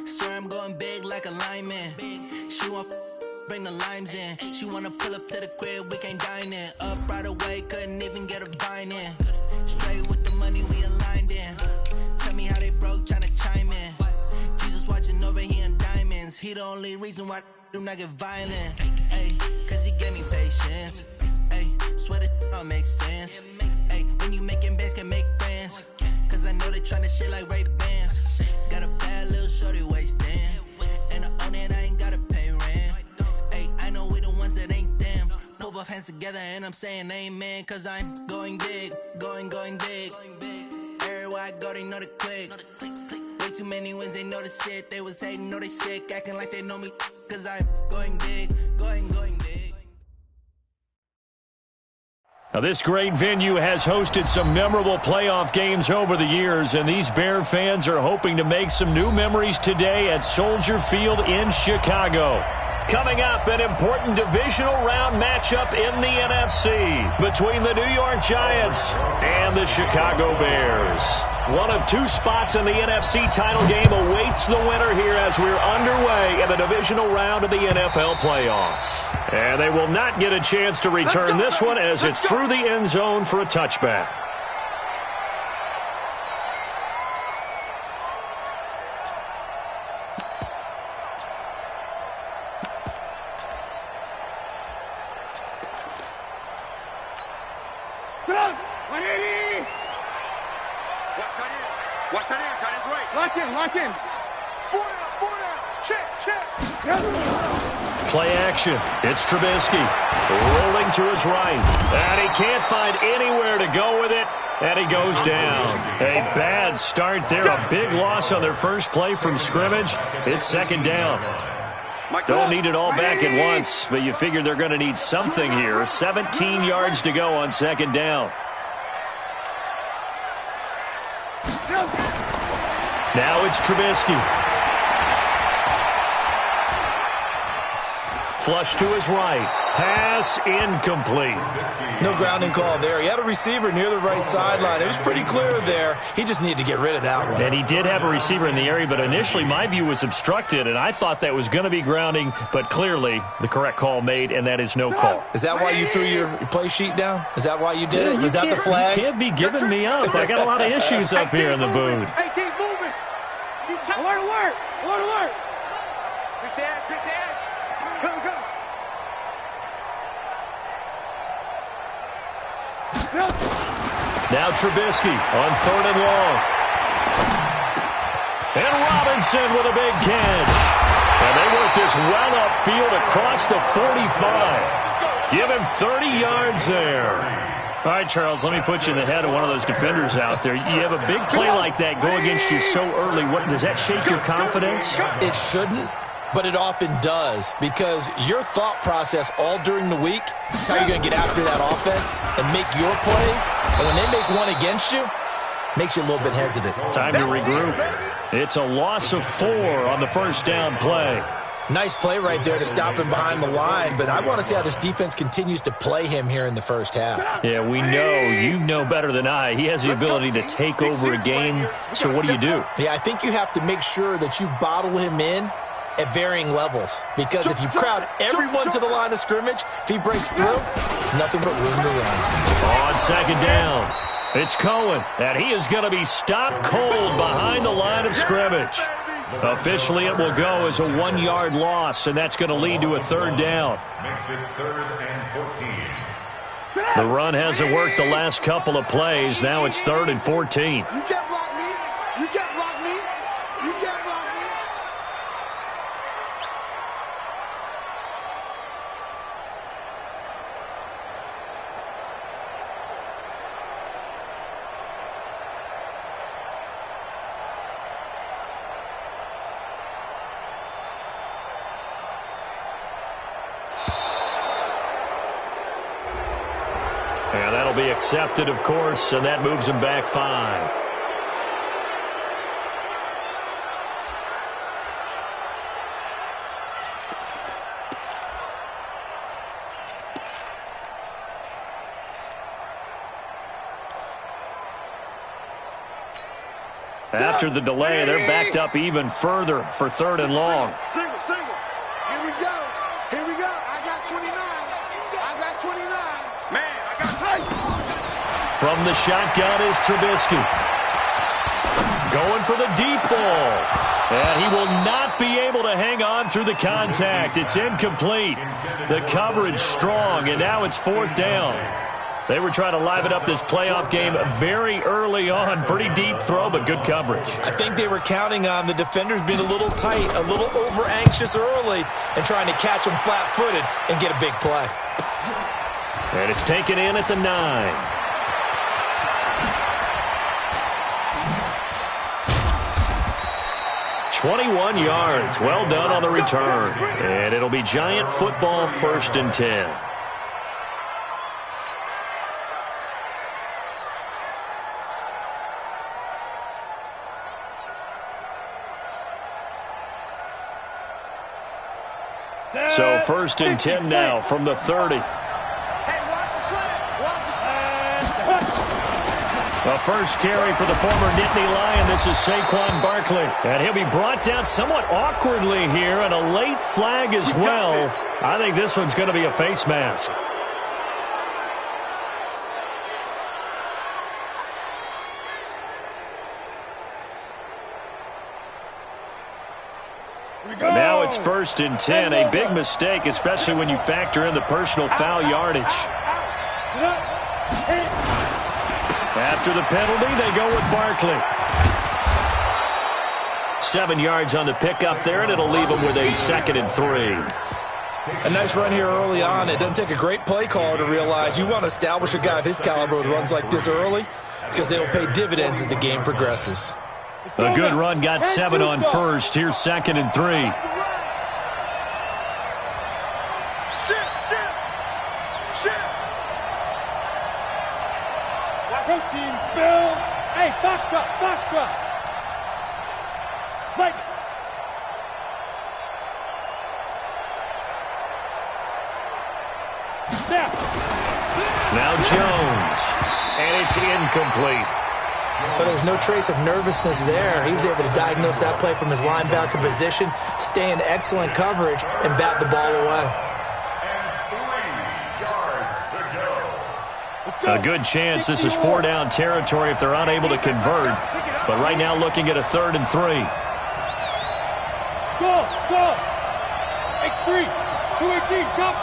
Swear I'm going big like a lineman. She want bring the limes in. She wanna pull up to the crib, we can't dine in. Up right away, couldn't even get a vine in. Straight with the money we aligned in. Tell me how they broke, tryna chime in. Jesus watching over here in diamonds. He the only reason why do not get violent. Ay, cause he gave me patience. Ay, swear that all makes sense. Ay, when you making bands can make friends. Cause I know they tryna shit like Ray-Bans. Got a bad little shorty wasting. And I own it, I ain't gotta pay rent. Ay, I know we the ones that ain't them. Pull both hands together and I'm saying amen. Cause I'm going big, going big. Everywhere I go, they know the click. Way too many wins, they know the shit. They was hating, know they sick, acting like they know me. Cause I'm going big, going big. Now, this great venue has hosted some memorable playoff games over the years, and these Bear fans are hoping to make some new memories today at Soldier Field in Chicago. Coming up, an important divisional round matchup in the NFC between the New York Giants and the Chicago Bears. One of two spots in the NFC title game awaits the winner here as we're underway in the divisional round of the NFL playoffs. And they will not get a chance to return this one as it's through the end zone for a touchback. Watch that in. Tight end's right. Lock in. Four down. Check. Play action. It's Trubisky rolling to his right. And he can't find anywhere to go with it. And he goes down. A bad start there. A big loss on their first play from scrimmage. It's second down. Don't need it all back at once, but you figure they're going to need something here. 17 yards to go on second down. Now it's Trubisky. Flush to his right. Pass incomplete. No grounding call there. He had a receiver near the right sideline. It was pretty clear there. He just needed to get rid of that one. And he did have a receiver in the area, but initially my view was obstructed, and I thought that was going to be grounding, but clearly the correct call made, and that is no call. Is that why you threw your play sheet down? Is that why you did it? Was that the flag? You can't be giving me up. I got a lot of issues up here in the booth. Alert. Pick the edge. Go. Now Trubisky on third and long. And Robinson with a big catch. And they work this well upfield across the 45. Give him 30 yards there. All right, Charles, let me put you in the head of one of those defenders out there. You have a big play like that go against you so early. Does that shake your confidence? It shouldn't, but it often does, because your thought process all during the week is how you're going to get after that offense and make your plays. And when they make one against you, makes you a little bit hesitant. Time to regroup. It's a loss of 4 on the first down play. Nice play right there to stop him behind the line, but I want to see how this defense continues to play him here in the first half. Yeah, we know. You know better than I. He has the ability to take over a game, so what do? Yeah, I think you have to make sure that you bottle him in at varying levels, because if you crowd everyone to the line of scrimmage, if he breaks through, there's nothing but room to run. On second down, it's Cohen, and he is going to be stopped cold behind the line of scrimmage. Officially, it will go as a 1-yard loss, and that's going to lead to a third down. Makes it 3rd and 14. The run hasn't worked the last couple of plays. Now it's 3rd and 14. You can't block me. You can't block me. You can't block me. And that'll be accepted, of course, and that moves him back 5. After the delay, they're backed up even further for 3rd and long. Single. Here we go. I got 29. Man, I got tight. From the shotgun is Trubisky. Going for the deep ball. And he will not be able to hang on through the contact. It's incomplete. The coverage strong, and now it's 4th down. They were trying to liven up this playoff game very early on. Pretty deep throw, but good coverage. I think they were counting on the defenders being a little tight, a little over-anxious early, and trying to catch them flat-footed and get a big play. And it's taken in at the 9. "21 yards. Well done on the return. And it'll be Giant football, 1st and 10. So 1st and 10 now from the 30. Hey, watch the slant. A first carry for the former Nittany Lion. This is Saquon Barkley. And he'll be brought down somewhat awkwardly here, and a late flag as well. I think this one's going to be a face mask. Now it's 1st and 10. A big mistake, especially when you factor in the personal foul yardage. After the penalty, they go with Barkley. 7 yards on the pickup there, and it'll leave them with a 2nd and 3. A nice run here early on. It doesn't take a great play caller to realize you want to establish a guy of his caliber with runs like this early, because they will pay dividends as the game progresses. A good run, got 7 on first. Here's 2nd and 3. Protein spill. Hey, Foxtrot. Like. Now Jones. And it's incomplete. But there's no trace of nervousness there. He was able to diagnose that play from his linebacker position, stay in excellent coverage, and bat the ball away. A good chance this is 4-down territory if they're unable to convert. But right now looking at a 3rd and 3. Go. X3. 218. Chop.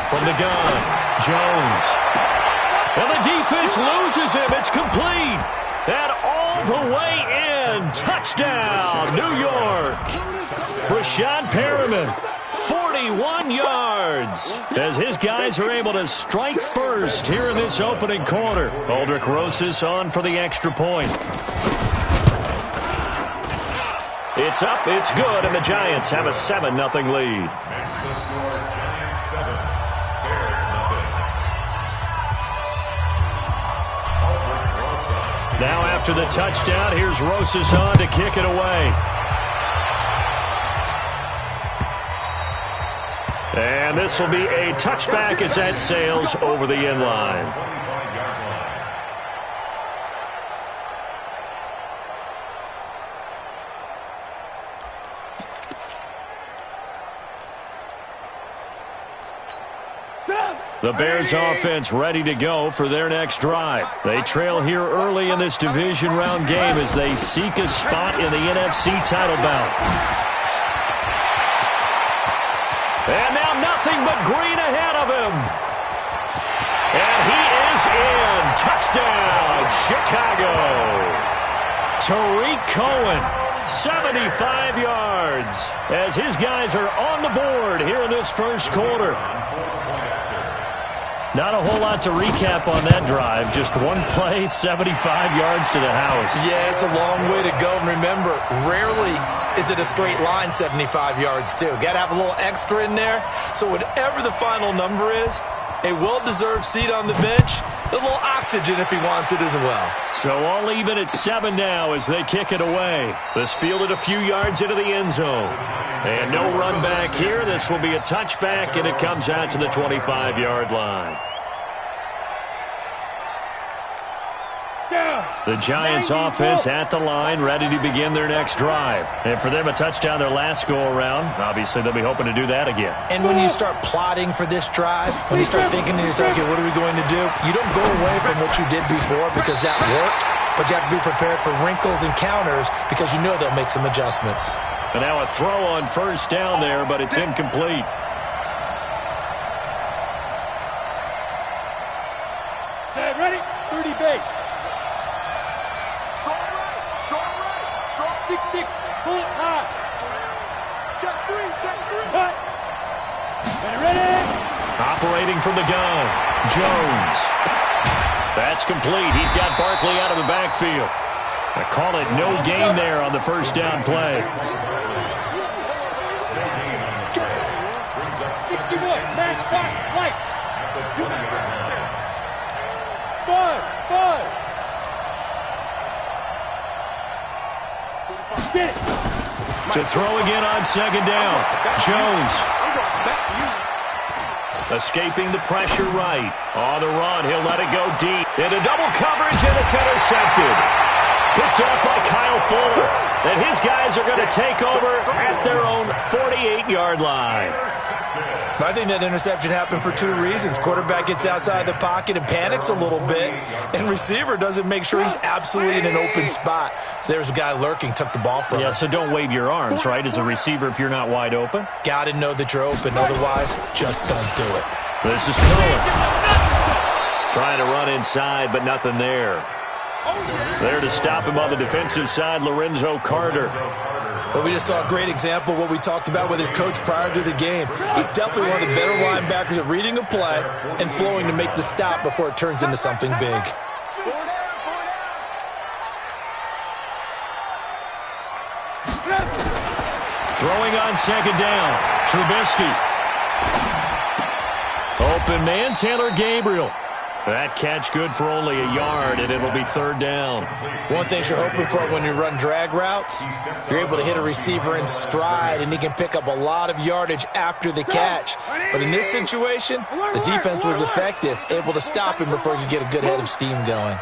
From the gun, Jones. And the defense loses him. It's complete. And all the way in. Touchdown, New York. Brashad Perriman, 41 yards. As his guys are able to strike first here in this opening quarter. Aldrich Rosas on for the extra point. It's up, it's good, and the Giants have a 7-0 lead. Now after the touchdown, here's Rosas on to kick it away. And this will be a touchback as that sails over the end line. The Bears offense ready to go for their next drive. They trail here early in this division round game as they seek a spot in the NFC title bout. And now nothing but green ahead of him. And he is in. Touchdown, Chicago. Tariq Cohen, 75 yards, as his guys are on the board here in this first quarter. Not a whole lot to recap on that drive. Just one play, 75 yards to the house. Yeah, it's a long way to go. And remember, rarely is it a straight line 75 yards, too. Got to have a little extra in there. So whatever the final number is, a well-deserved seat on the bench, a little oxygen if he wants it as well. So all even at 7 now as they kick it away. This fielded a few yards into the end zone. And no run back here. This will be a touchback, and it comes out to the 25-yard line. The Giants offense at the line, ready to begin their next drive. And for them, a touchdown their last go-around. Obviously, they'll be hoping to do that again. And when you start plotting for this drive, when you start thinking to yourself, okay, what are we going to do? You don't go away from what you did before because that worked, but you have to be prepared for wrinkles and counters because you know they'll make some adjustments. And now a throw on first down there, but it's incomplete. Set, ready, 30 base. 6-6, pull it high. Check three. Cut. Ready. Operating from the gun, Jones. That's complete. He's got Barkley out of the backfield. I call it no gain there on the first down play. 61, match box, light. 5. To throw again on second down. Jones. Escaping the pressure right. On the run, he'll let it go deep. Into double coverage, and it's intercepted. Picked up by Kyle Fuller. And his guys are going to take over at their own 48-yard line. I think that interception happened for two reasons. Quarterback gets outside the pocket and panics a little bit, and receiver doesn't make sure he's absolutely in an open spot. So there's a guy lurking, took the ball from him. Yeah, so don't wave your arms, right, as a receiver if you're not wide open. Got to know that you're open. Otherwise, just don't do it. This is Cullen. Trying to run inside, but nothing there. There to stop him on the defensive side, Lorenzo Carter. But we just saw a great example of what we talked about with his coach prior to the game. He's definitely one of the better linebackers at reading a play and flowing to make the stop before it turns into something big. Throwing on second down, Trubisky. Open man, Taylor Gabriel. That catch good for only a yard, and it'll be third down. One thing you're hoping for when you run drag routes, you're able to hit a receiver in stride, and he can pick up a lot of yardage after the catch. But in this situation, the defense was effective, able to stop him before he could get a good head of steam going.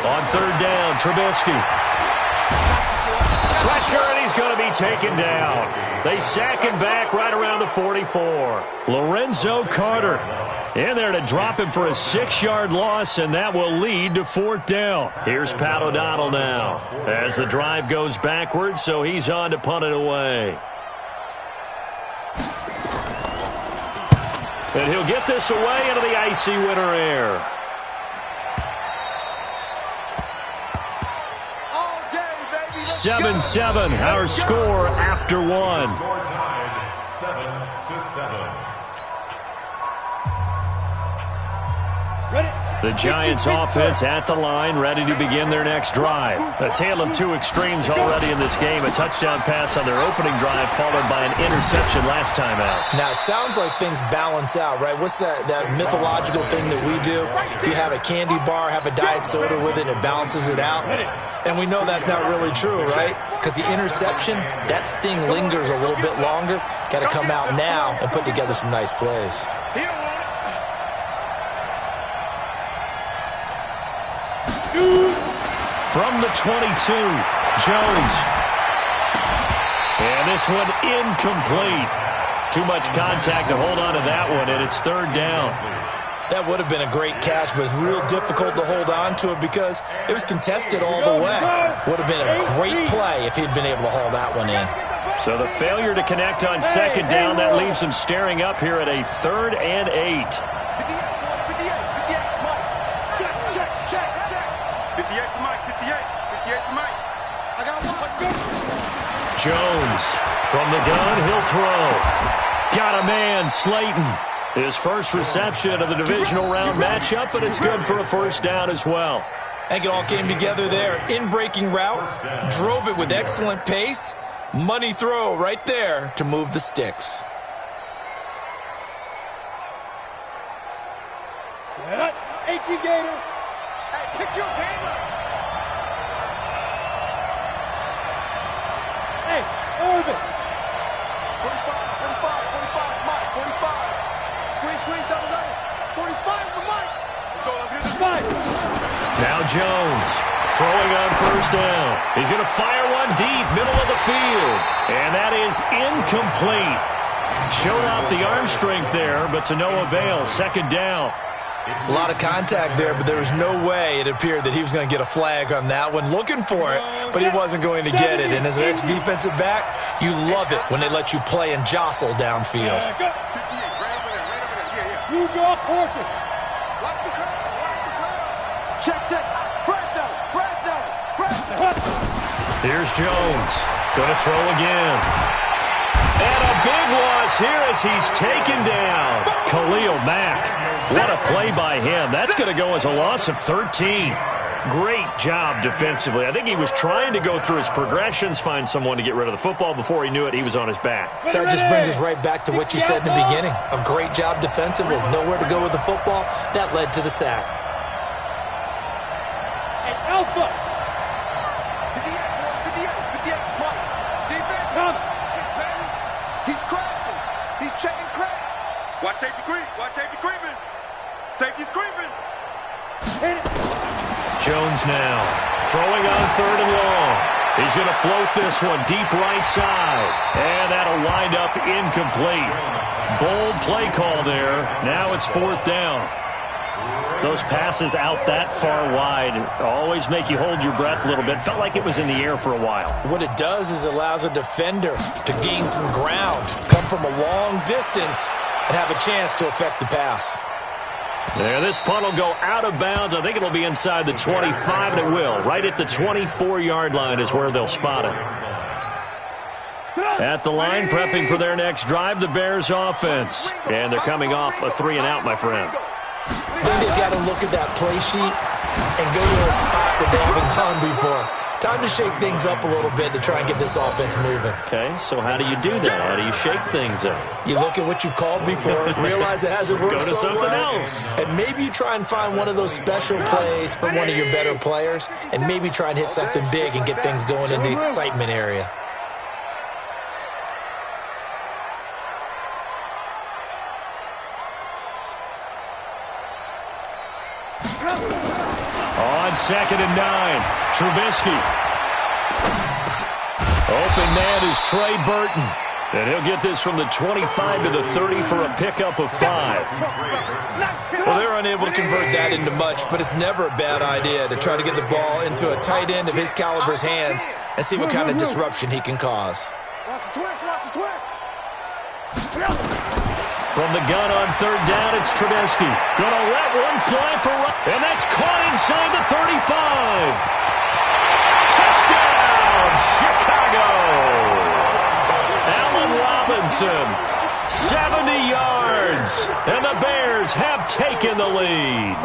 On third down, Trubisky. Pressure, and he's going to be taken down. They sack him back right around the 44. Lorenzo Carter in there to drop him for a 6-yard loss, and that will lead to fourth down. Here's Pat O'Donnell now as the drive goes backwards, so he's on to punt it away. And he'll get this away into the icy winter air. All day, baby. 7-7, our score after one. Score tied 7-7. The Giants offense at the line, ready to begin their next drive. A tale of two extremes already in this game. A touchdown pass on their opening drive, followed by an interception last time out. Now, it sounds like things balance out, right? What's that mythological thing that we do? If you have a candy bar, have a diet soda with it, it balances it out. And we know that's not really true, right? Because the interception, that sting lingers a little bit longer. Got to come out now and put together some nice plays. From the 22, Jones. And this one incomplete. Too much contact to hold on to that one, and it's third down. That would have been a great catch, but it's real difficult to hold on to it because it was contested all the way. Would have been a great play if he'd been able to haul that one in. So the failure to connect on second down, that leaves him staring up here at a 3rd and 8. Jones from the gun, he'll throw. Got a man, Slayton. His first reception of the divisional round matchup, but it's good for a first down as well. I think it all came together there. In-breaking route, drove it with excellent pace. Money throw right there to move the sticks. Gator. Hey, pick your game up. Hey, Irvin. 45, Mike, 45. Squeeze, double. 45 the Mike. Let's go, let's get this fight. Now Jones throwing on first down. He's going to fire one deep, middle of the field. And that is incomplete. Showed off the arm strength there, but to no avail. Second down. A lot of contact there, but there was no way it appeared that he was going to get a flag on that one. Looking for it, but he wasn't going to get it. And as an ex-defensive back, you love it when they let you play and jostle downfield. You draw portrait. Watch the curve. Check. Fresno. Here's Jones. Going to throw again. And a big loss here as he's taken down. Khalil Mack. What a play by him. That's going to go as a loss of 13. Great job defensively. I think he was trying to go through his progressions, find someone to get rid of the football. Before he knew it, he was on his back. So that just brings us right back to what you said in the beginning. A great job defensively. Nowhere to go with the football. That led to the sack. Hey, Alpha. 58, Mike. Defense. Come. He's crashing. He's checking crash. Watch safety creeping. Safety's creeping. Jones now throwing on third and long. He's going to float this one deep right side. And that'll wind up incomplete. Bold play call there. Now it's fourth down. Those passes out that far wide always make you hold your breath a little bit. Felt like it was in the air for a while. What it does is allows a defender to gain some ground, come from a long distance, and have a chance to affect the pass. Yeah, this punt will go out of bounds. I think it'll be inside the 25, and it will. Right at the 24-yard line is where they'll spot it. At the line, prepping for their next drive, the Bears offense. And they're coming off a 3-and-out, my friend. I think they've got to look at that play sheet and go to a spot that they haven't gone before. Time to shake things up a little bit to try and get this offense moving. Okay, so how do you do that? How do you shake things up? You look at what you've called before, realize it hasn't worked so so something well, else. and maybe you try and find one of those special plays from one of your better players, and maybe try and hit something big and get things going in the excitement area. On 2nd and 9, Trubisky. Open man is Trey Burton. And he'll get this from the 25 to the 30 for a pickup of 5. Well, they're unable to convert that into much, but it's never a bad idea to try to get the ball into a tight end of his caliber's hands and see what kind of disruption he can cause. Watch the twist. From the gun on 3rd down, it's Trubisky. Gonna let one fly for and that's caught inside the 35. Touchdown, Chicago. Allen Robinson, 70 yards, and the Bears have taken the lead.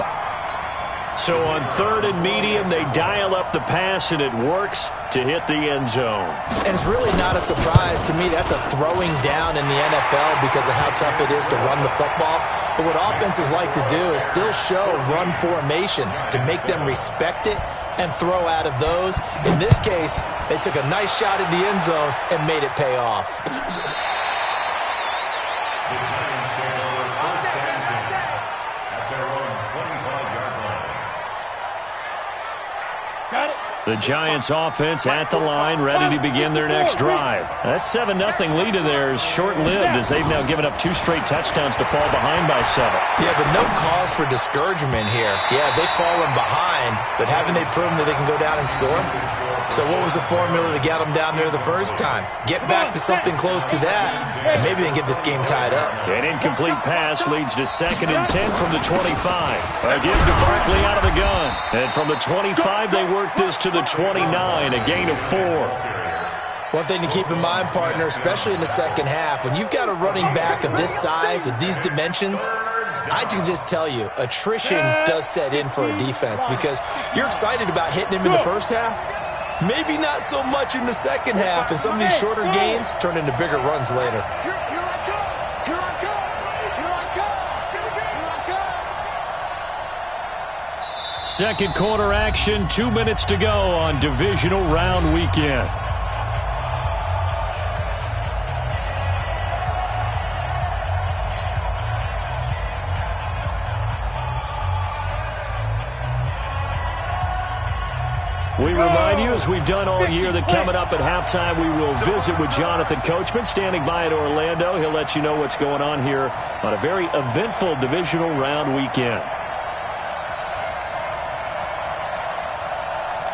So on 3rd and medium, they dial up the pass, and it works to hit the end zone. And it's really not a surprise to me. That's a throwing down in the NFL because of how tough it is to run the football. But what offenses like to do is still show run formations to make them respect it and throw out of those. In this case, they took a nice shot at the end zone and made it pay off. The Giants offense at the line, ready to begin their next drive. That 7-0 lead of theirs short-lived as they've now given up 2 straight touchdowns to fall behind by 7. Yeah, but no cause for discouragement here. Yeah, they've fallen behind, but haven't they proven that they can go down and score? So what was the formula to get them down there the first time? Get back to something close to that, and maybe they can get this game tied up. An incomplete pass leads to 2nd and 10 from the 25. Again to Barkley out of the gun. And from the 25, they work this to the 29, a gain of 4. One thing to keep in mind, partner, especially in the second half, when you've got a running back of this size, of these dimensions, I can just tell you, attrition does set in for a defense because you're excited about hitting him in the first half. Maybe not so much in the second half, and some of these shorter gains turn into bigger runs later. Second quarter action, 2 minutes to go on divisional round weekend. We remind you, as we've done all year, that coming up at halftime, we will visit with Jonathan Coachman, standing by in Orlando. He'll let you know what's going on here on a very eventful divisional round weekend.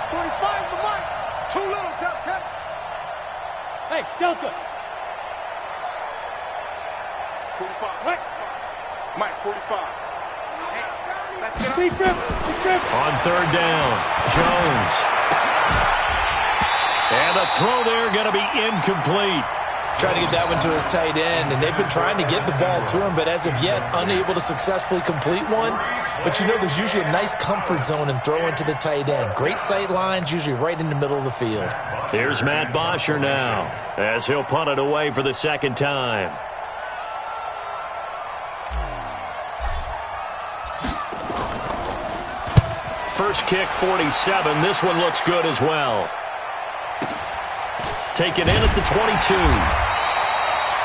45 the mic. Too little, Captain. Hey, Delta. 45. Mike. Mike, 45. Hey, let's get up. Big grip. On third down, Jones. And the throw there going to be incomplete. Trying to get that one to his tight end, and they've been trying to get the ball to him, but as of yet, unable to successfully complete one. But you know, there's usually a nice comfort zone in throwing to the tight end. Great sight lines, usually right in the middle of the field. Here's Matt Bosher now, as he'll punt it away for the second time. First kick, 47. This one looks good as well. Taken in at the 22.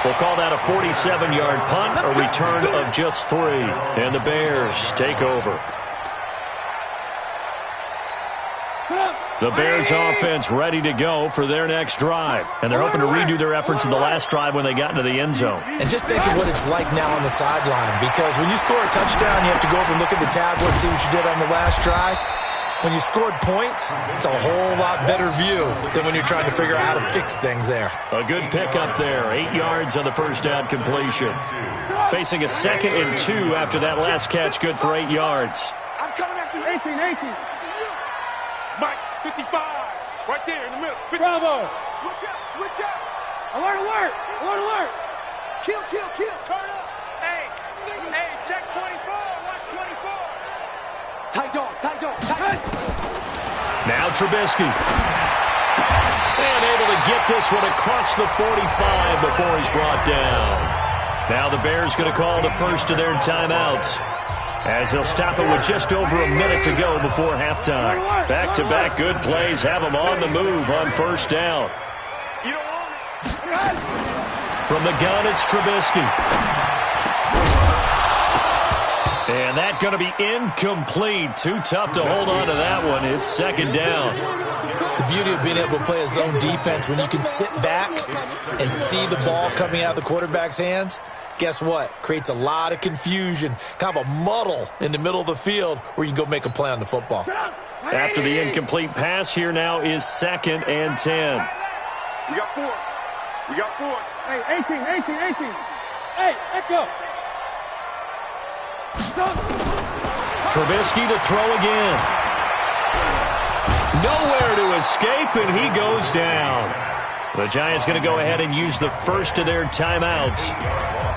We'll call that a 47-yard punt, a return of just 3. And the Bears take over. The Bears offense ready to go for their next drive. And they're hoping to redo their efforts in the last drive when they got into the end zone. And just think of what it's like now on the sideline, because when you score a touchdown, you have to go over and look at the tablet, see what you did on the last drive. When you scored points, it's a whole lot better view than when you're trying to figure out how to fix things there. A good pickup there. 8 yards on the first down completion. Facing a 2nd and 2 after that last catch, good for 8 yards. I'm coming after you. 18. Mike, 55. Right there in the middle. 50. Bravo. Switch up. Alert. Kill. Turn up. Hey, check 24. Watch 24. Tight dog. Now Trubisky. And able to get this one across the 45 before he's brought down. Now the Bears going to call the first of their timeouts, as they'll stop it with just over a minute to go before halftime. Back-to-back good plays have them on the move on first down. You don't want it. From the gun, it's Trubisky. And that's going to be incomplete. Too tough to hold on to that one. It's second down. The beauty of being able to play a zone defense, when you can sit back and see the ball coming out of the quarterback's hands, guess what? Creates a lot of confusion, kind of a muddle in the middle of the field where you can go make a play on the football. After the incomplete pass, here now is 2nd and 10. We got 4. Hey, 18. Hey, echo. Trubisky to throw again. Nowhere to escape, and he goes down. The Giants going to go ahead and use the first of their timeouts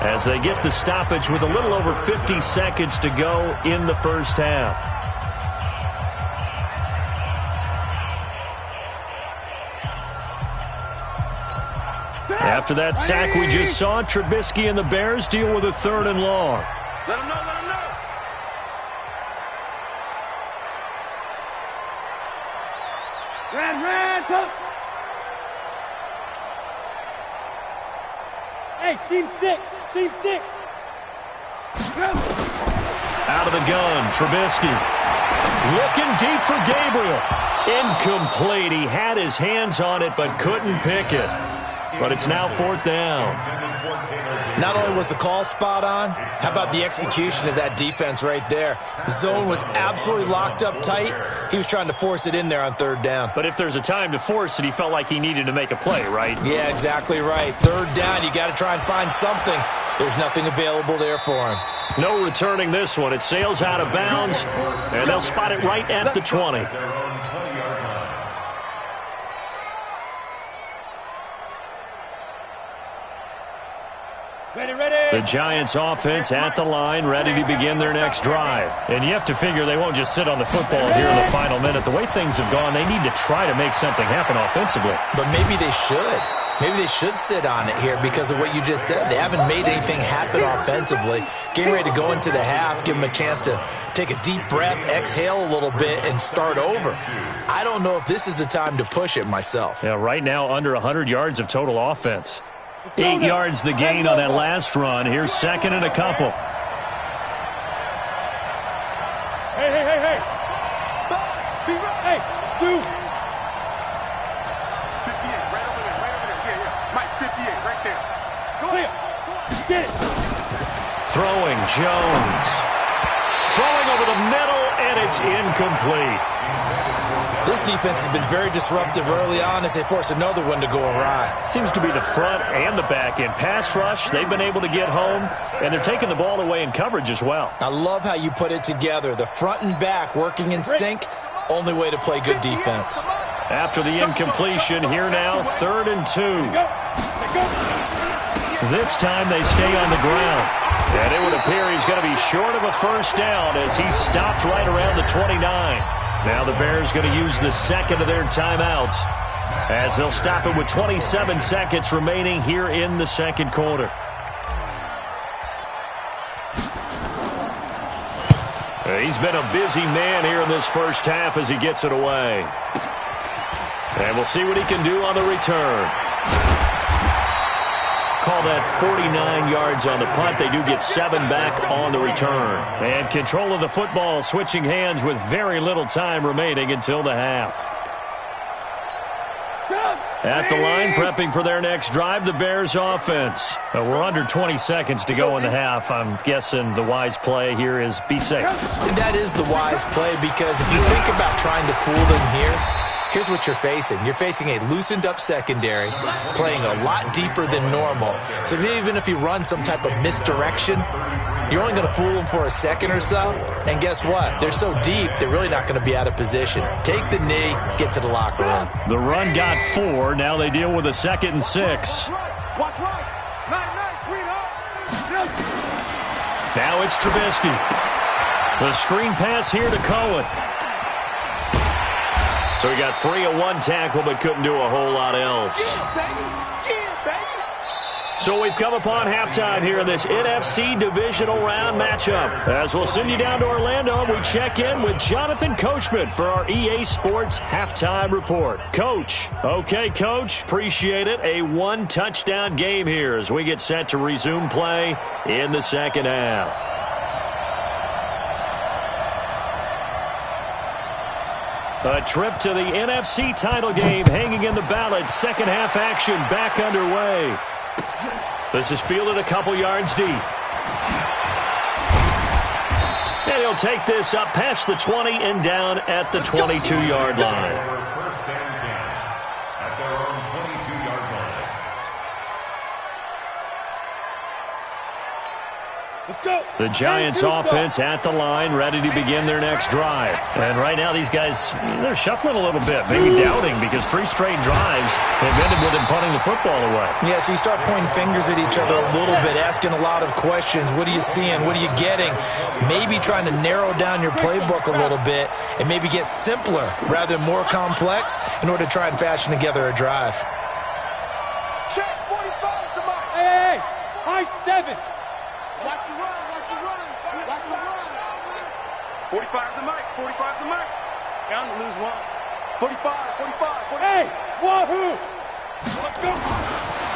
as they get the stoppage with a little over 50 seconds to go in the first half. After that sack we just saw, Trubisky and the Bears deal with a 3rd and long. Let him know. Red, come. Hey, seam 6. Out of the gun, Trubisky. Looking deep for Gabriel. Incomplete. He had his hands on it but couldn't pick it. But it's now 4th down. Not only was the call spot on, how about the execution of that defense right there? The zone was absolutely locked up tight. He was trying to force it in there on 3rd down. But if there's a time to force it, he felt like he needed to make a play, right? Yeah, exactly right. 3rd down, you got to try and find something. There's nothing available there for him. No returning this one. It sails out of bounds, and they'll spot it right at the 20. The Giants offense at the line, ready to begin their next drive. And you have to figure they won't just sit on the football here in the final minute. The way things have gone, they need to try to make something happen offensively. But maybe they should. Maybe they should sit on it here because of what you just said. They haven't made anything happen offensively. Getting ready to go into the half, give them a chance to take a deep breath, exhale a little bit, and start over. I don't know if this is the time to push it myself. Yeah, right now under 100 yards of total offense. 8 yards the gain on that last run. Here's second and a couple. Hey, hey, hey, hey. Hey, dude. 58, right over there, yeah. Mike, 58, right there. Go ahead. Get it. Throwing Jones. Throwing over the middle, and it's incomplete. This defense has been very disruptive early on as they force another one to go awry. Seems to be the front and the back end. Pass rush, they've been able to get home, and they're taking the ball away in coverage as well. I love how you put it together. The front and back working in sync, only way to play good defense. After the incompletion, here now, 3rd and 2. This time they stay on the ground. And it would appear he's going to be short of a first down as he's stopped right around the 29. Now the Bears going to use the second of their timeouts as they'll stop it with 27 seconds remaining here in the second quarter. He's been a busy man here in this first half as he gets it away. And we'll see what he can do on the return. Call that 49 yards on the punt. They do get 7 back on the return. And control of the football switching hands with very little time remaining until the half. At the line, prepping for their next drive, the Bears offense. We're under 20 seconds to go in the half. I'm guessing the wise play here is be safe. And that is the wise play because if you think about trying to fool them here, here's what you're facing. You're facing a loosened up secondary, playing a lot deeper than normal. So even if you run some type of misdirection, you're only going to fool them for a second or so. And guess what? They're so deep, they're really not going to be out of position. Take the knee, get to the locker room. The run got 4. Now they deal with a 2nd and 6. Watch right. Nice, sweetheart. Now it's Trubisky. The screen pass here to Cohen. So he got free of one tackle but couldn't do a whole lot else. Yeah, baby. So we've come upon halftime here in this NFC Divisional Round matchup. As we'll send you down to Orlando, we check in with Jonathan Coachman for our EA Sports Halftime Report. Coach. Okay, Coach. Appreciate it. A 1-touchdown game here as we get set to resume play in the second half. A trip to the NFC title game hanging in the balance. Second half action back underway. This is fielded a couple yards deep. And he'll take this up past the 20 and down at the 22-yard line. First and 10 at their own 22-yard line. Let's go. The Giants offense at the line, ready to begin their next drive. And right now these guys, they're shuffling a little bit, maybe doubting because 3 straight drives have ended with them punting the football away. Yeah, so you start pointing fingers at each other a little bit, asking a lot of questions. What are you seeing? What are you getting? Maybe trying to narrow down your playbook a little bit and maybe get simpler rather than more complex in order to try and fashion together a drive. Check 45 to Mike. Hey, high 7. Watch the run. 45 to Mike. Down to lose 1. 45. Hey, wahoo. Let's go.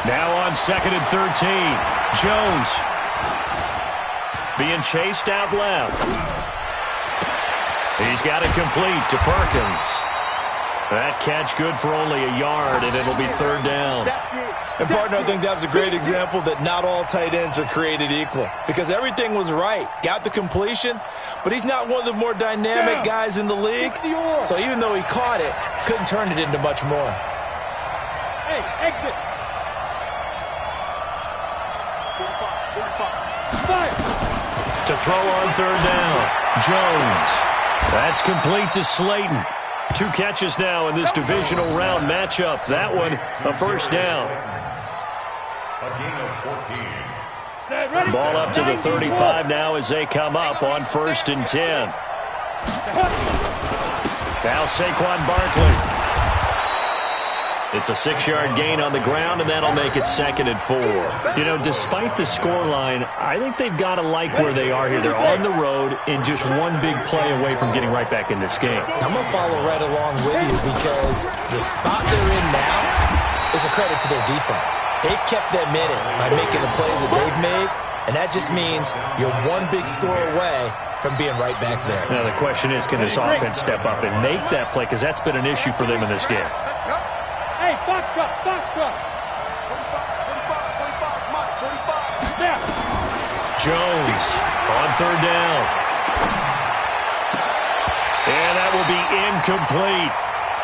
Now on 2nd and 13. Jones being chased out left. He's got it complete to Perkins. That catch good for only a yard, and it'll be 3rd down. And, partner, I think that was a great example that not all tight ends are created equal because everything was right. Got the completion, but he's not one of the more dynamic guys in the league. So even though he caught it, couldn't turn it into much more. Hey, exit. 45. To throw on 3rd down. Jones. That's complete to Slayton. 2 catches now in this divisional round matchup. That one, a first down. A gain of 14. Ball up to the 35 now as they come up on 1st and 10. Now Saquon Barkley. It's a 6-yard gain on the ground, and that'll make it 2nd and 4. You know, despite the scoreline, I think they've got to like where they are here. They're on the road and just one big play away from getting right back in this game. I'm going to follow right along with you because the spot they're in now is a credit to their defense. They've kept them in it by making the plays that they've made, and that just means you're one big score away from being right back there. Now, the question is, can this offense step up and make that play? Because that's been an issue for them in this game. Hey, box truck, box truck. 45, Mike, 45. Now. Jones on 3rd down. And that will be incomplete.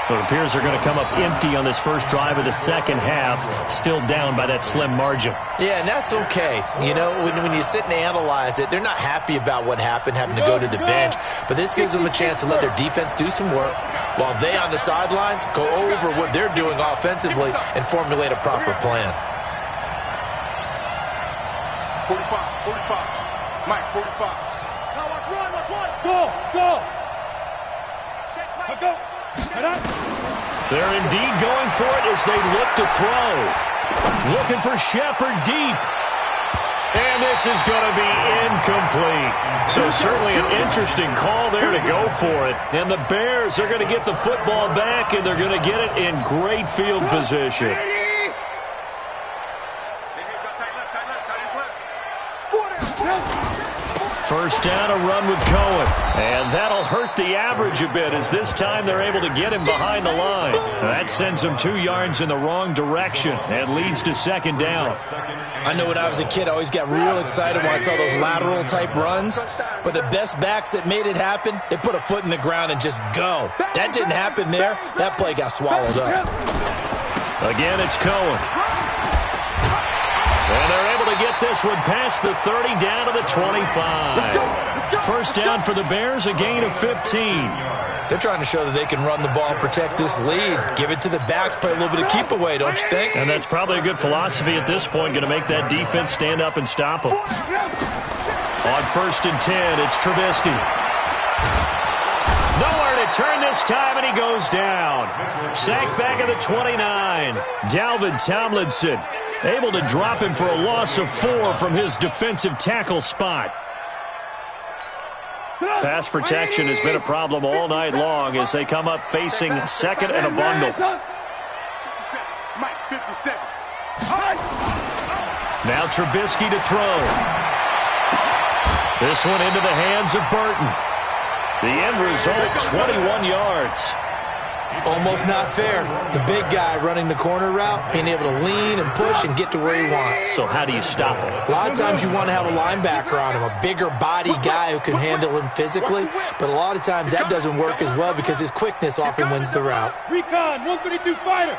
It appears they're going to come up empty on this first drive of the second half, still down by that slim margin. Yeah, and that's okay. You know, when you sit and analyze it, they're not happy about what happened, having to go to the bench. But this gives them a chance to let their defense do some work while they on the sidelines go over what they're doing offensively and formulate a proper plan. 45. Mike, 45. Now watch one. Go. Go. They're indeed going for it as they look to throw. Looking for Shepard deep. And this is going to be incomplete. So certainly an interesting call there to go for it. And the Bears are going to get the football back, and they're going to get it in great field position. First down, a run with Cohen. And that'll hurt the average a bit as this time they're able to get him behind the line. That sends him 2 yards in the wrong direction and leads to 2nd down. I know when I was a kid, I always got real excited when I saw those lateral-type runs. But the best backs that made it happen, they put a foot in the ground and just go. That didn't happen there. That play got swallowed up. Again, it's Cohen. And they're able to get this one past the 30 down to the 25. First down for the Bears, a gain of 15. They're trying to show that they can run the ball and protect this lead. Give it to the backs, play a little bit of keep away, don't you think? And that's probably a good philosophy at this point, going to make that defense stand up and stop them. On 1st and 10, it's Trubisky. Nowhere to turn this time, and he goes down. Sacked back at the 29. Dalvin Tomlinson able to drop him for a loss of 4 from his defensive tackle spot. Pass protection has been a problem all night long as they come up facing 2nd and a bundle. Now Trubisky to throw. This one into the hands of Burton. The end result, 21 yards. Almost not fair. The big guy running the corner route, being able to lean and push and get to where he wants. So how do you stop him? A lot of times you want to have a linebacker on him, a bigger body guy who can handle him physically. But a lot of times that doesn't work as well because his quickness often wins the route. Recon, 132 fighter.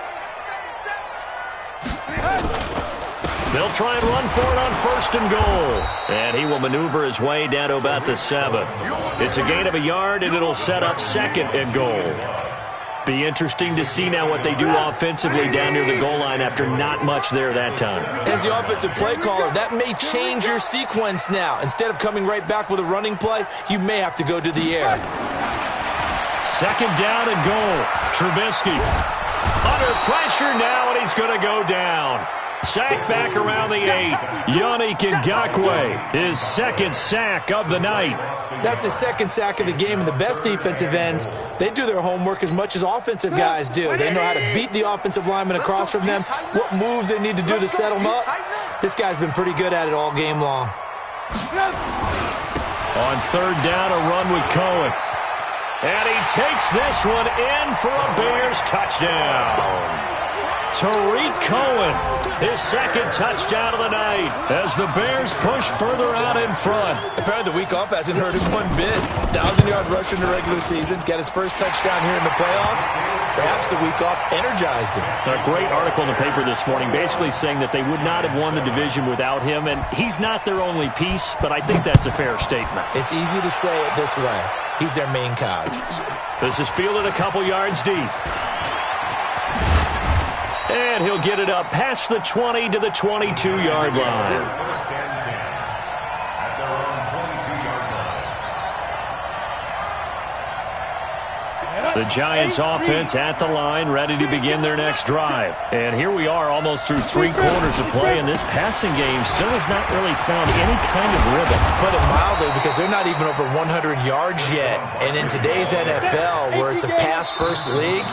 They'll try and run for it on 1st and goal. And he will maneuver his way down to about the 7. It's a gain of a yard, and it'll set up 2nd and goal. Be interesting to see now what they do offensively down near the goal line after not much there that time. As the offensive play caller, that may change your sequence now. Instead of coming right back with a running play, you may have to go to the air. 2nd down and goal. Trubisky under pressure now, and he's going to go down. Sacked back around the 8. Yannick Ngakoue, his 2nd sack of the night. That's his 2nd sack of the game, and the best defensive ends, they do their homework as much as offensive guys do. They know how to beat the offensive lineman across from them, what moves they need to do to set them up. This guy's been pretty good at it all game long. On 3rd down, a run with Cohen. And he takes this one in for a Bears touchdown. Tariq Cohen, his 2nd touchdown of the night as the Bears push further out in front. Apparently the week off hasn't hurt him one bit. 1,000-yard rusher in the regular season, got his first touchdown here in the playoffs. Perhaps the week off energized him. A great article in the paper this morning basically saying that they would not have won the division without him, and he's not their only piece, but I think that's a fair statement. It's easy to say it this way. He's their main cog. This is fielded a couple yards deep. And he'll get it up past the 20 to the 22-yard line. The Giants offense at the line, ready to begin their next drive. And here we are almost through 3 quarters of play, and this passing game still has not really found any kind of rhythm. Put it mildly, because they're not even over 100 yards yet. And in today's NFL, where it's a pass-first league,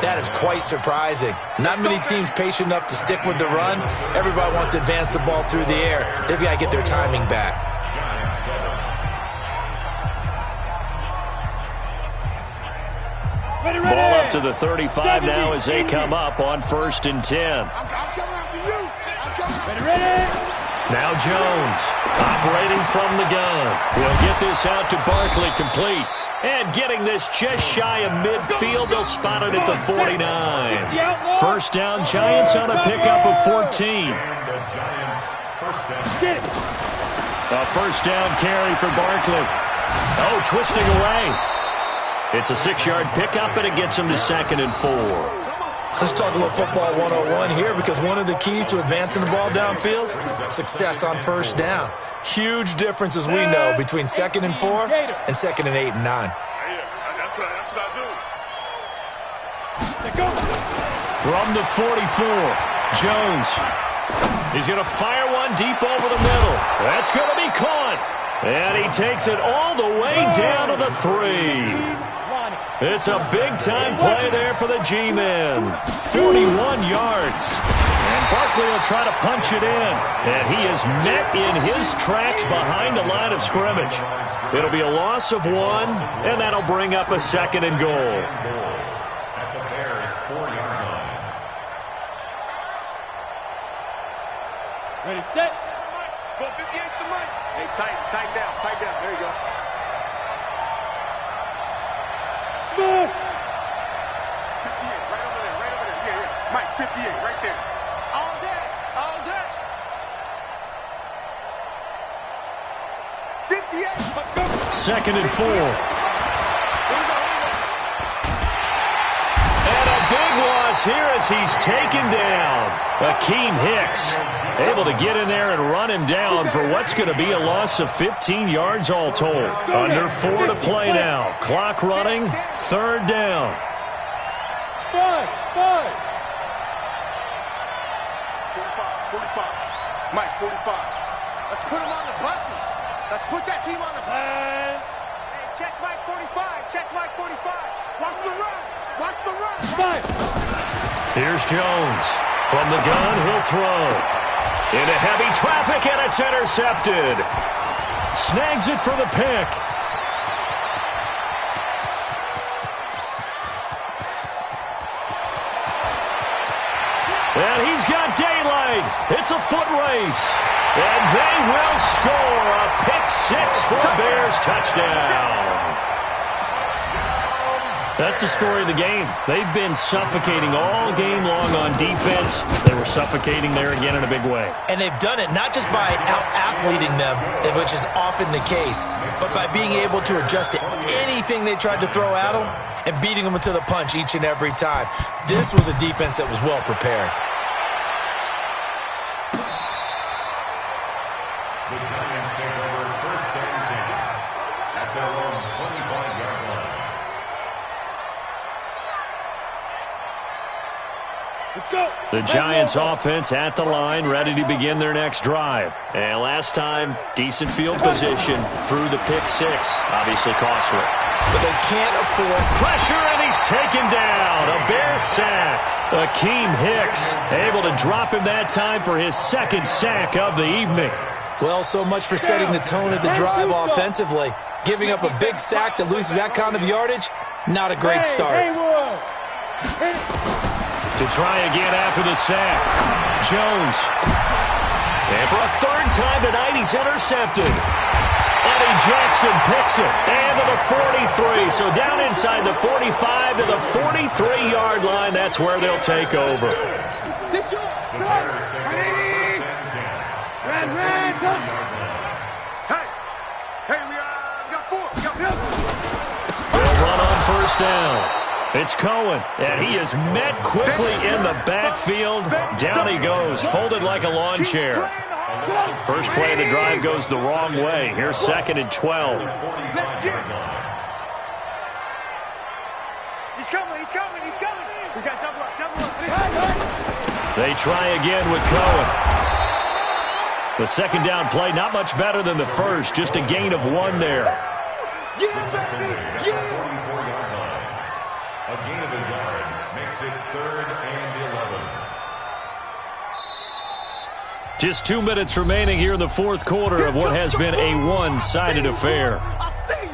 that is quite surprising. Not many teams patient enough to stick with the run. Everybody wants to advance the ball through the air. They've got to get their timing back. Ball up to the 35 now as they come up on 1st and 10. Now Jones operating from the gun. He'll get this out to Barkley, complete. And getting this just shy of midfield, they'll spot it at the 49. First down, Giants on a pickup of 14. A first down carry for Barkley. Oh, twisting away. It's a 6-yard pickup, and it gets him to 2nd and 4. Let's talk a little football 101 here, because one of the keys to advancing the ball downfield, success on first down. Huge difference, as we know, between 2nd and 4 and 2nd and 8 and 9. From the 44, Jones. He's going to fire one deep over the middle. That's going to be caught. And he takes it all the way down to the 3. It's a big-time play there for the G-men. 41 yards. And Barkley will try to punch it in. And he is met in his tracks behind the line of scrimmage. It'll be a loss of 1, and that'll bring up a 2nd and goal. At the Bears' 4-yard line. Ready, set. Go 58 to the right. Hey, tighten down. There you go. Smooth. 58, right over there. Yeah. Mike, 58, right there. All day. 58. 2nd and 4. And a big loss here as he's taken down. Akeem Hicks able to get in there and run him down for what's going to be a loss of 15 yards all told. Under 4 to play now. Clock running, 3rd down. 5. 45. Mike, 45. Let's put him on the buses. Let's put that team on the bus. Hey, check Mike 45. Watch the run. 5. Here's Jones. From the gun, he'll throw. Into heavy traffic, and it's intercepted. Snags it for the pick. And he's got daylight. It's a foot race. And they will score a pick 6 for a Bears touchdown. That's the story of the game. They've been suffocating all game long on defense. They were suffocating there again in a big way. And they've done it not just by out-athleting them, which is often the case, but by being able to adjust to anything they tried to throw at them and beating them to the punch each and every time. This was a defense that was well prepared. The Giants take over 1st and 10 at their own 25-yard line. Let's go. The Giants offense at the line, ready to begin their next drive. And last time, decent field position through the pick 6. Obviously costly. But they can't afford Pressure, and he's taken down. A Bear sack. Akeem Hicks able to drop him that time for his 2nd sack of the evening. Well, so much for setting the tone of the drive offensively. Giving up a big sack that loses that kind of yardage, not a great start. To try again after the sack. Jones. And for a 3rd time tonight, he's intercepted. Eddie Jackson picks it. And to the 43. So down inside the 45 to the 43-yard line. That's where they'll take over. The Bears take over 1st and 10. Hey, we got 4. They'll run on 1st down. It's Cohen, and he is met quickly in the backfield. Down he goes, folded like a lawn chair. First play of the drive goes the wrong way. Here's 2nd and 12. coming, he's coming, he's coming. We got double up, double up. They try again with Cohen. The second down play, not much better than the first, just a gain of 1 there. Yeah, baby, yeah. 44-yard line. A gain of a yard makes it 3rd and 11. Just 2 minutes remaining here in the fourth quarter of what has been a one-sided affair. I'll see you.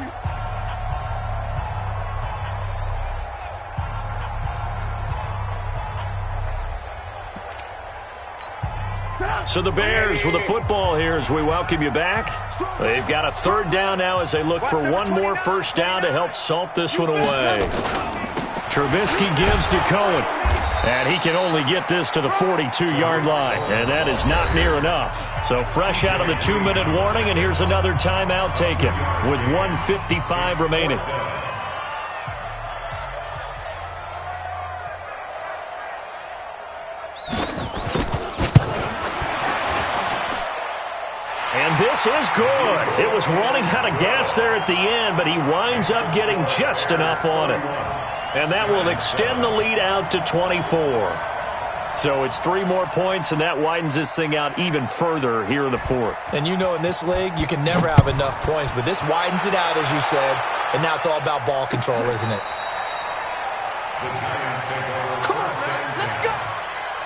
So the Bears with the football here as we welcome you back. They've got a 3rd down now as they look for one more first down to help salt this one away. Trubisky gives to Cohen. And he can only get this to the 42-yard line. And that is not near enough. So fresh out of the 2-minute warning, and here's another timeout taken with 1:55 remaining. This is good. It was running out of gas there at the end, but he winds up getting just enough on it. And that will extend the lead out to 24. So it's 3 more points, and that widens this thing out even further here in the fourth. And you know in this league, you can never have enough points, but this widens it out, as you said, and now it's all about ball control, isn't it? The Giants take over first and 10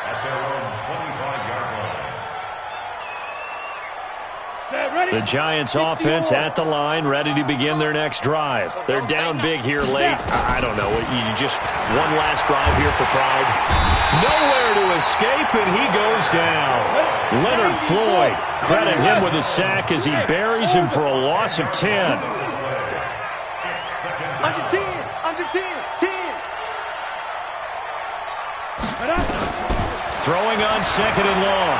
at their own 25-yard line. The Giants offense at the line, ready to begin their next drive. They're down big here late. I don't know. You just one last drive here for pride. Nowhere to escape, and he goes down. Leonard Floyd, credit him with a sack as he buries him for a loss of 10. Under 10, under 10, 10. Throwing on 2nd and long.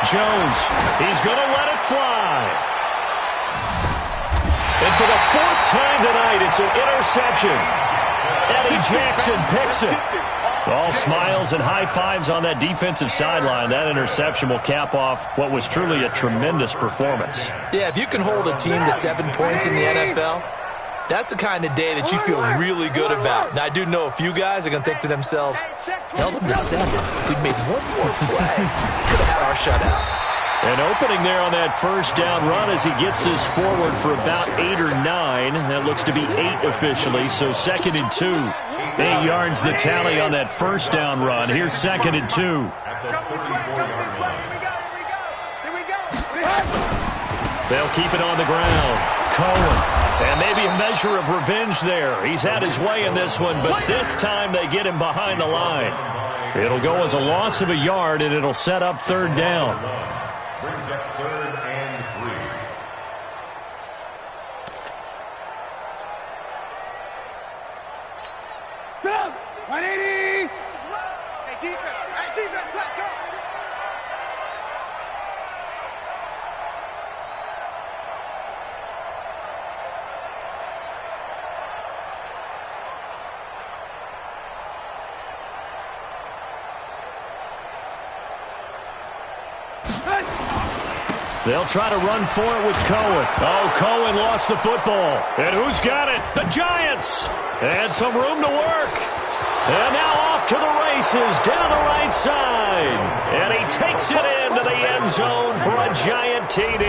Jones, he's going to let it fly. And for the 4th time tonight, it's an interception. Eddie Jackson picks it. All smiles and high fives on that defensive sideline. That interception will cap off what was truly a tremendous performance. Yeah, if you can hold a team to 7 points in the NFL, that's the kind of day that you feel really good about. Now, I do know a few guys are going to think to themselves, held them to 7. If we'd made one more play, could have had our shutout. An opening there on that first down run as he gets this forward for about 8 or 9. That looks to be 8 officially, so 2nd and 2. 8 yards the tally on that first down run. Here's 2nd and 2. They'll keep it on the ground. Cohen. And maybe a measure of revenge there. He's had his way in this one, but this time they get him behind the line. It'll go as a loss of a yard, and it'll set up 3rd down. Brings up 3rd and 3. Go! 180! Hey, defense, let's go! They'll try to run for it with Cohen. Oh, Cohen lost the football. And who's got it? The Giants. And some room to work. And now off to the races down the right side. And he takes it into the end zone for a Giant TD.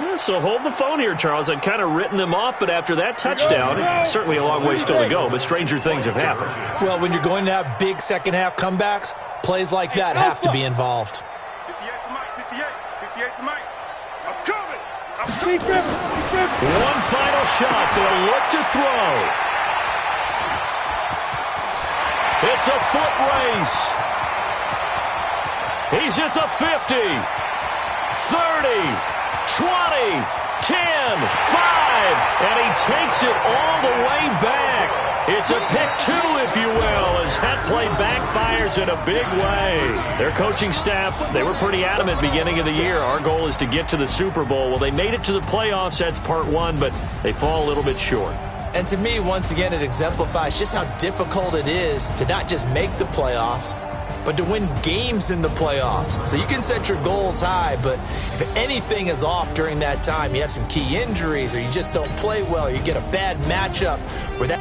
Yeah, so hold the phone here, Charles. I'd kind of written them off, but after that touchdown, certainly a long way still to go, but stranger things have happened. Well, when you're going to have big second-half comebacks, plays like that have to be involved. 58 to Mike, 58 to Mike. I'm coming! One final shot. They'll look to throw. It's a foot race. He's at the 50, 30, 20, 10, 5, and he takes it all the way back. It's a pick 2, if you will, as that play backfires in a big way. Their coaching staff, they were pretty adamant beginning of the year. Our goal is to get to the Super Bowl. Well, they made it to the playoffs. That's part 1, but they fall a little bit short. And to me, once again, it exemplifies just how difficult it is to not just make the playoffs, but to win games in the playoffs. So you can set your goals high, but if anything is off during that time, you have some key injuries or you just don't play well, or you get a bad matchup where that...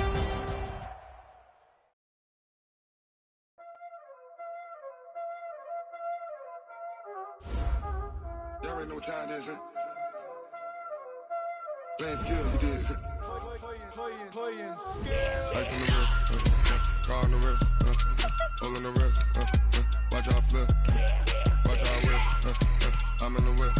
Y'all already know what time it is, huh? Playing skills, you did. Playing skills. Ice on the wrist, car on the wrist, hole on the wrist, watch out flip, watch out whip, I'm in the whip,